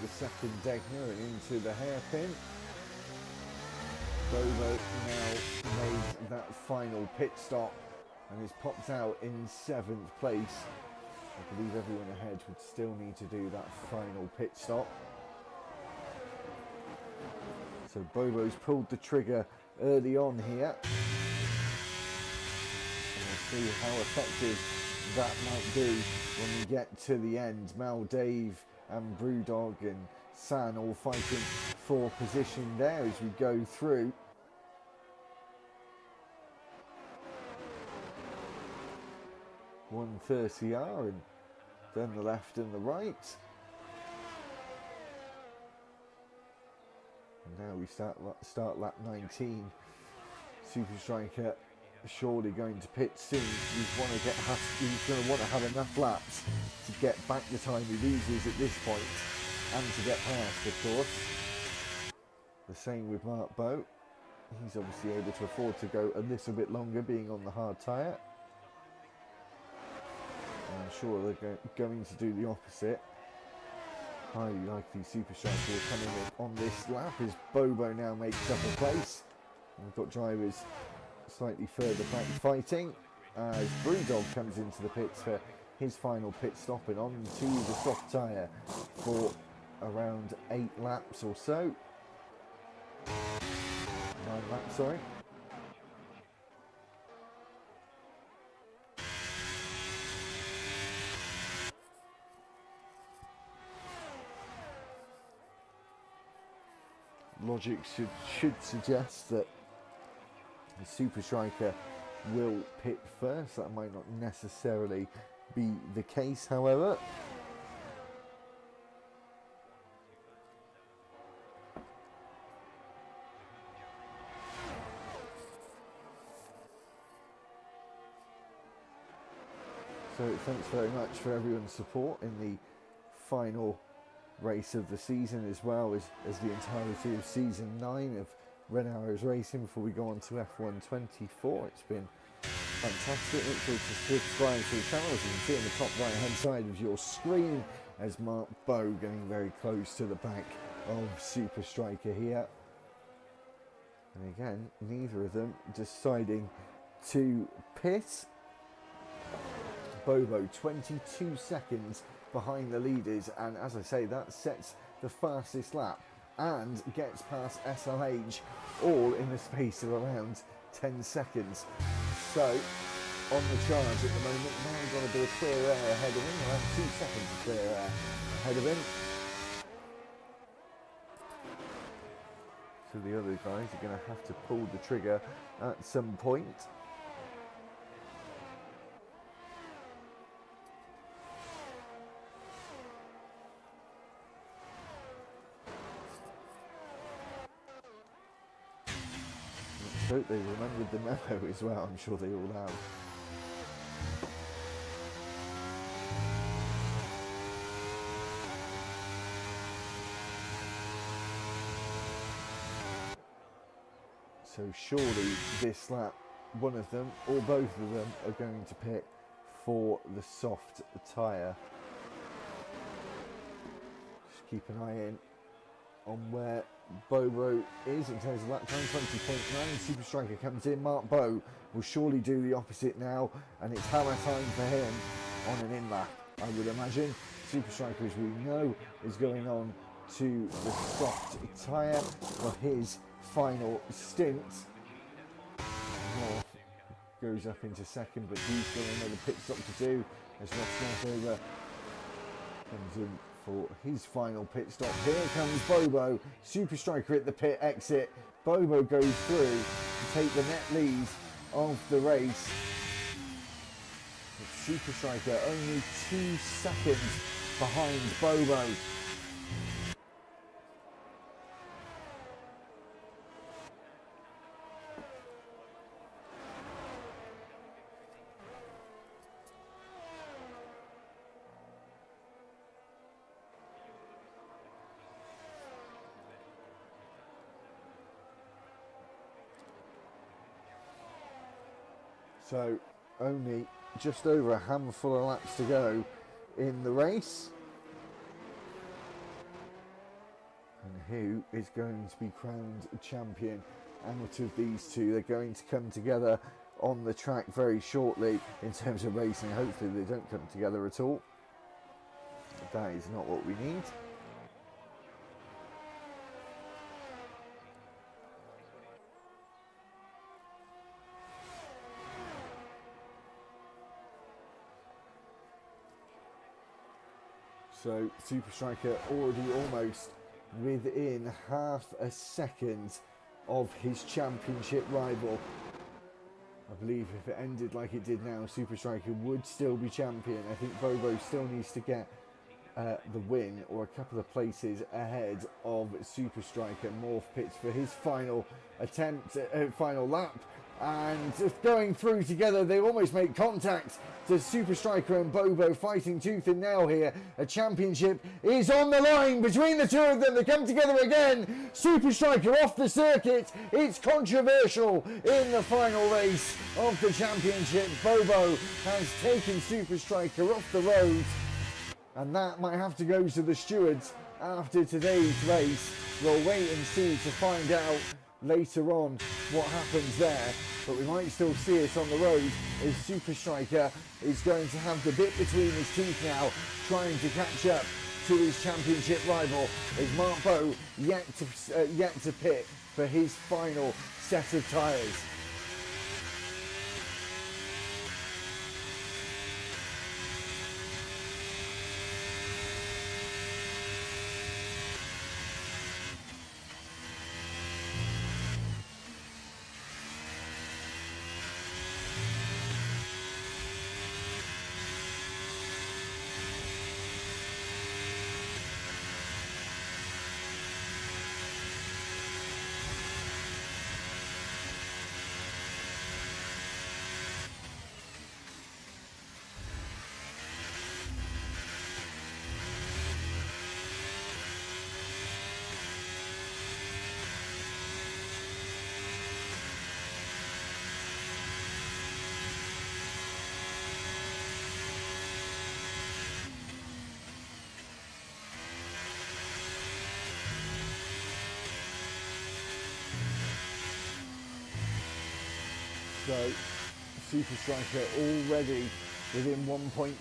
the second Degner and into the hairpin. Bobo now made that final pit stop and is popped out in 7th place. I believe everyone ahead would still need to do that final pit stop. So Bobo's pulled the trigger early on here. And we'll see how effective that might be when we get to the end. Mal, Dave and Brewdog and San all fighting for position there as we go through. R and then the left and the right. And now we start lap 19. Super Striker surely going to pit soon. He's going to want to have enough laps to get back the time he loses at this point and to get past, of course. The same with Mark Boat. He's obviously able to afford to go a little bit longer being on the hard tyre. I'm sure they're going to do the opposite. Highly likely Super Striker will come in on this lap as Bobo now makes up a place. And we've got drivers slightly further back fighting as Brewdog comes into the pits for his final pit stop and on to the soft tyre for around 8 laps or so. 9 laps, sorry. Logic should suggest that the Super Striker will pit first. That might not necessarily be the case, however. So thanks very much for everyone's support in the final race of the season, as well as the entirety of season 9 of Red Arrows Racing before we go on to F1 24. It's been fantastic. Make sure to subscribe to the channel, as you can see on the top right hand side of your screen, as Mark Bow getting very close to the back of Super Striker here. And again, neither of them deciding to pit. Bobo 22 seconds behind the leaders, and as I say, that sets the fastest lap and gets past SLH all in the space of around 10 seconds. So on the charge at the moment, now we've got a bit of clear air ahead of him, around 2 seconds of clear air ahead of him. So the other guys are going to have to pull the trigger at some point. I hope they remembered the memo as well. I'm sure they all have. So surely this lap, one of them or both of them are going to pit for the soft tyre. Just keep an eye in on where Bobo is in terms of lap time, 20.9. Super Striker comes in. Mark Bow will surely do the opposite now, and it's hammer time for him on an in lap, I would imagine. Super Striker, as we know, is going on to the soft tyre for his final stint. North goes up into second, but he's got another pit stop to do as Ross Northover comes in for his final pit stop. Here comes Bobo. Super Striker at the pit exit. Bobo goes through to take the net lead of the race. But Super Striker only 2 seconds behind Bobo. So only just over a handful of laps to go in the race. who is going to be crowned champion out of these two. They're going to come together on the track very shortly in terms of racing. Hopefully they don't come together at all. That is not what we need. So Super Striker already almost within half a second of his championship rival. I believe if it ended like it did now, Super Striker would still be champion. I think Bobo still needs to get the win or a couple of places ahead of Super Striker. Morph pits for his final attempt, final lap, and going through together. They almost make contact. To Super Striker and Bobo fighting tooth and nail here. A championship is on the line between the two of them. They come together again. Super Striker off the circuit. It's controversial in the final race of the championship. Bobo has taken Super Striker off the road, and that might have to go to the stewards after today's race. We'll wait and see to find out later on what happens there, but we might still see it on the road as Super Striker is going to have the bit between his teeth now, trying to catch up to his championship rival, as Mark Bowe yet to pit for his final set of tyres. So Super Striker already within 1.7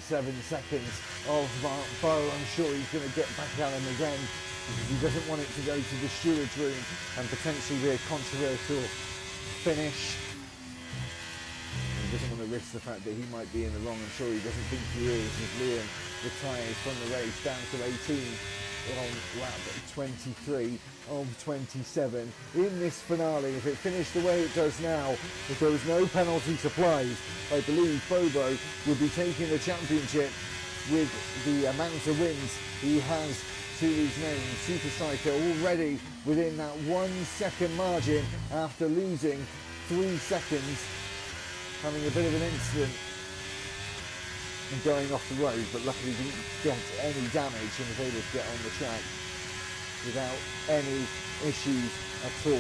seconds of Mark Bowe. I'm sure he's going to get back at him again because he doesn't want it to go to the steward's room and potentially be a controversial finish. He doesn't want to risk the fact that he might be in the wrong. I'm sure he doesn't think he is, as Liam retires from the race down to 18 on lap 23 of 27 in this finale. If it finished the way it does now, if there was no penalty supplies, I believe Bobo would be taking the championship with the amount of wins he has to his name. Super Striker already within that 1 second margin after losing 3 seconds, having a bit of an incident and going off the road, but luckily didn't get any damage and was able to get on the track without any issues at all.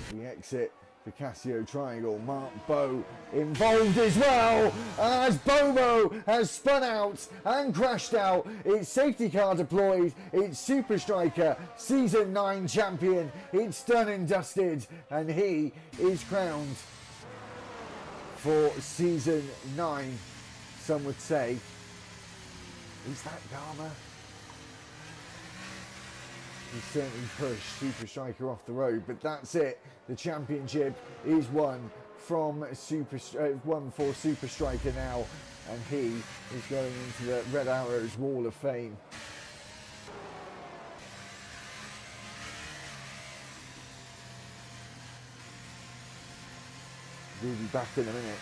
As we exit the Casio Triangle, Mark Bowe involved as well, as Bobo has spun out and crashed out. It's safety car deployed. It's Super Striker, Season 9 champion. It's done and dusted, and he is crowned for Season 9. Some would say, is that Garma? He certainly pushed Super Striker off the road, but that's it. The championship is won from won for Super Striker now, and he is going into the Red Arrows Wall of Fame. We'll be back in a minute.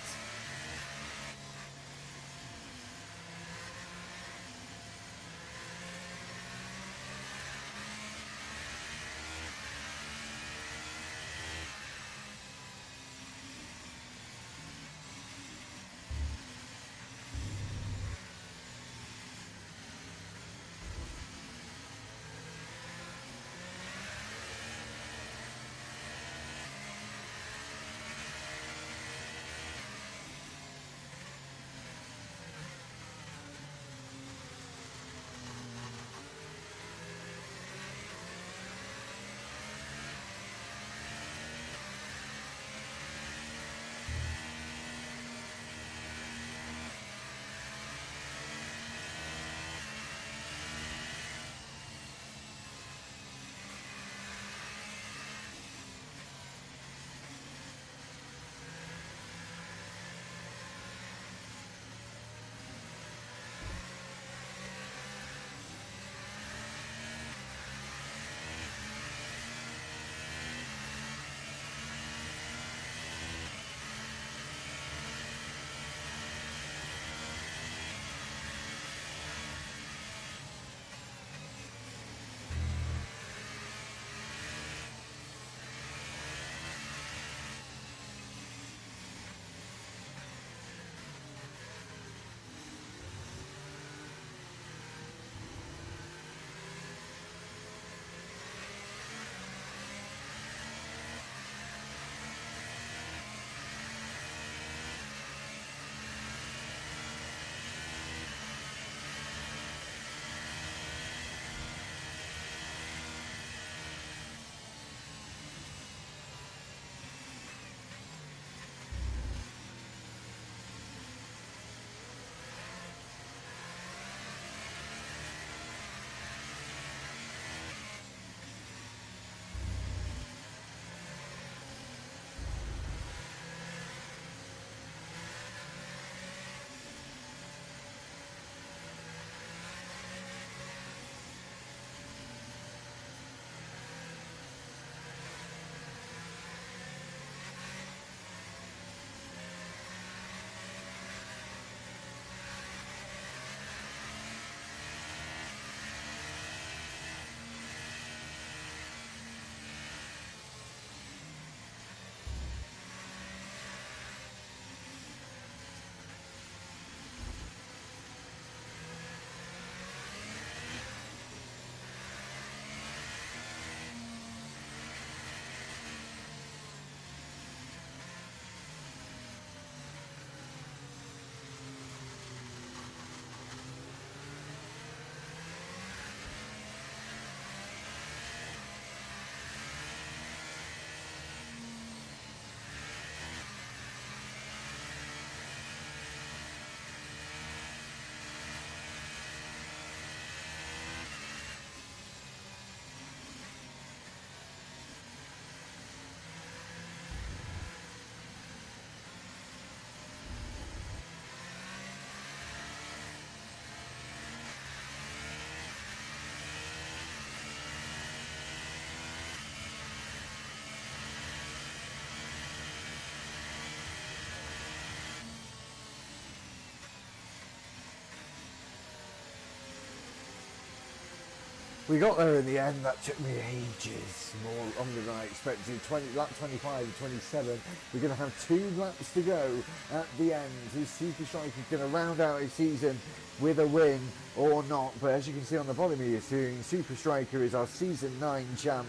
We got there in the end. That took me ages, more longer than I expected. Lap 25 and 27. We're going to have 2 laps to go at the end. Is Super Striker going to round out his season with a win or not? But as you can see on the bottom of your screen, Super Striker is our Season 9 champ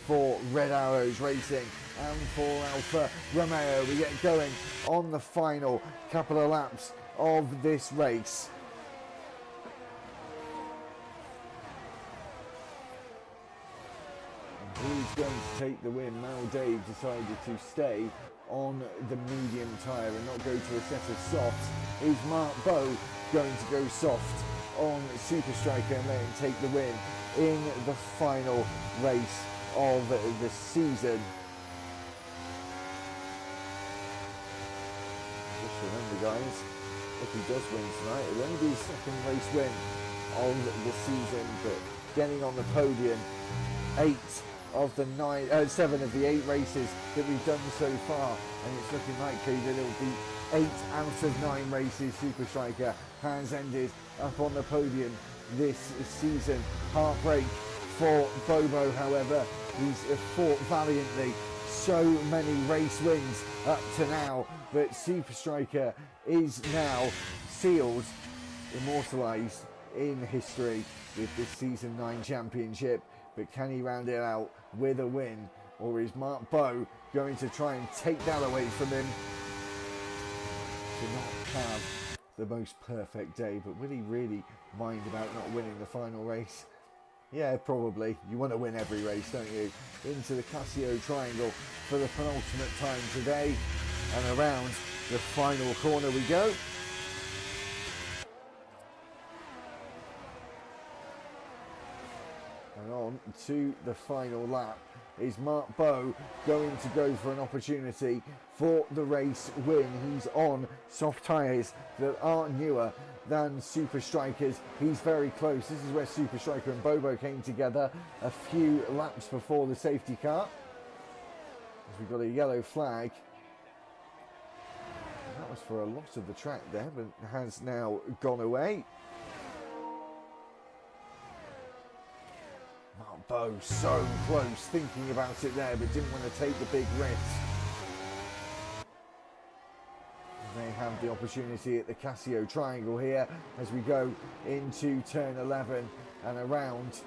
for Red Arrows Racing and for Alfa Romeo. We get going on the final couple of laps of this race. Who's going to take the win? Mal Dave decided to stay on the medium tyre and not go to a set of softs. Is Mark Bow going to go soft on Super Striker and let him take the win in the final race of the season? Just remember, guys, if he does win tonight, it will only be his second race win of the season, but getting on the podium, 7 of the 8 races that we've done so far, and it's looking likely that it'll be 8 out of 9 races Super Striker has ended up on the podium this season. Heartbreak for Bobo, however, he's fought valiantly. So many race wins up to now, but Super Striker is now sealed, immortalised in history with this Season 9 championship. But can he round it out with a win, or is Mark Bow going to try and take that away from him to not have the most perfect day? But will he really mind about not winning the final race? Yeah, probably. You want to win every race, don't you? Into the Casio Triangle for the penultimate time today, and around the final corner we go. And on to the final lap. Is Mark Bow going to go for an opportunity for the race win? He's on soft tyres that are newer than Super Strikers. He's very close. This is where Super Striker and Bobo came together a few laps before the safety car. As we've got a yellow flag. That was for a lot of the track there, but has now gone away. Mark Bow so close, thinking about it there, but didn't want to take the big risk. They have the opportunity at the Casio Triangle here as we go into turn 11 and around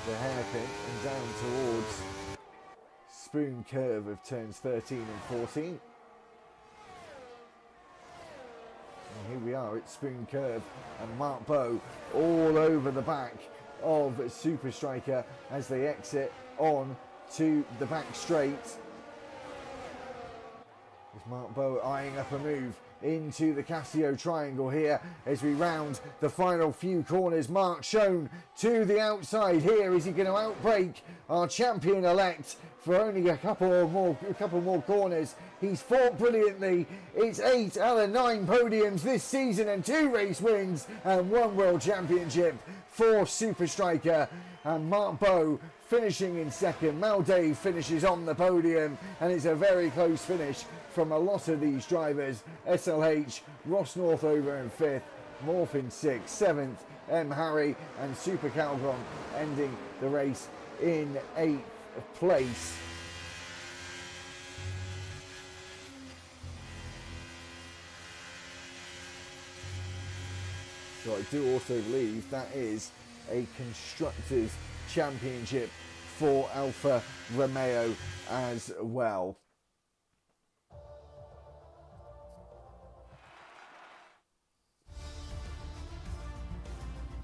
the hairpin and down towards spoon curve of turns 13 and 14. And here we are at spoon curve, and Mark Bow all over the back of Super Striker as they exit on to the back straight. Is Mark Bow eyeing up a move into the Casio Triangle here as we round the final few corners. Mark shown to the outside here. Is he going to outbreak our champion-elect for only a couple more corners? He's fought brilliantly. It's 8 out of 9 podiums this season and 2 race wins and 1 World Championship for Super Striker. And Mark Bow finishing in second. Mal Dave finishes on the podium, and it's a very close finish from a lot of these drivers. SLH, Ross Northover in 5th, Morph in 6th, 7th, M. Harry and Super Calgon ending the race in 8th place. So I do also believe that is a Constructors' Championship for Alfa Romeo as well.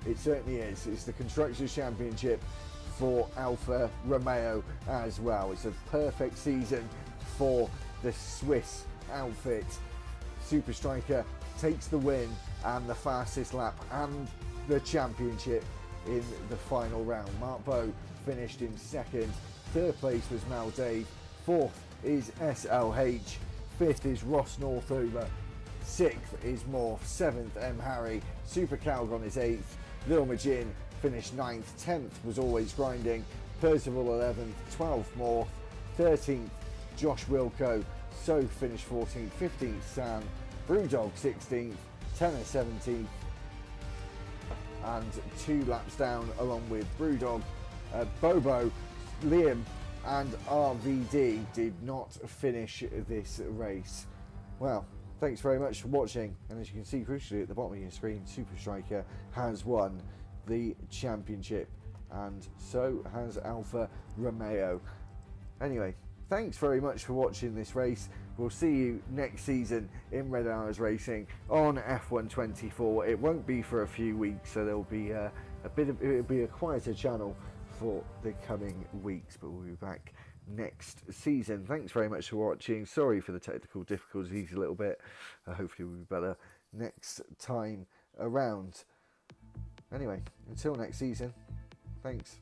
It certainly is. It's the Constructors' Championship for Alfa Romeo as well. It's a perfect season for the Swiss outfit. Super Striker takes the win and the fastest lap and the championship in the final round. Mark Bow finished in second. Third place was Mal Dave. Fourth is SLH. Fifth is Ross Northover. Sixth is Morph. Seventh, M. Harry. Super Calgon is eighth. Lil Majin finished 9th. 10th was Always Grinding. Percival 11th. 12th Morph. 13th Josh Wilco. So finished 14th. 15th Sam. Brewdog 16th. Tenor 17th. and 2 laps down, along with Brewdog, Bobo, Liam and RVD did not finish this race. Well, thanks very much for watching, and as you can see crucially at the bottom of your screen, Super Striker has won the championship, and so has Alfa Romeo. Anyway, thanks very much for watching this race. We'll see you next season in Red Hours Racing on F124. It won't be for a few weeks, so there'll be it'll be a quieter channel for the coming weeks, but we'll be back next season. Thanks very much for watching. Sorry for the technical difficulties a little bit. Hopefully we'll be better next time around. Anyway, until next season, thanks.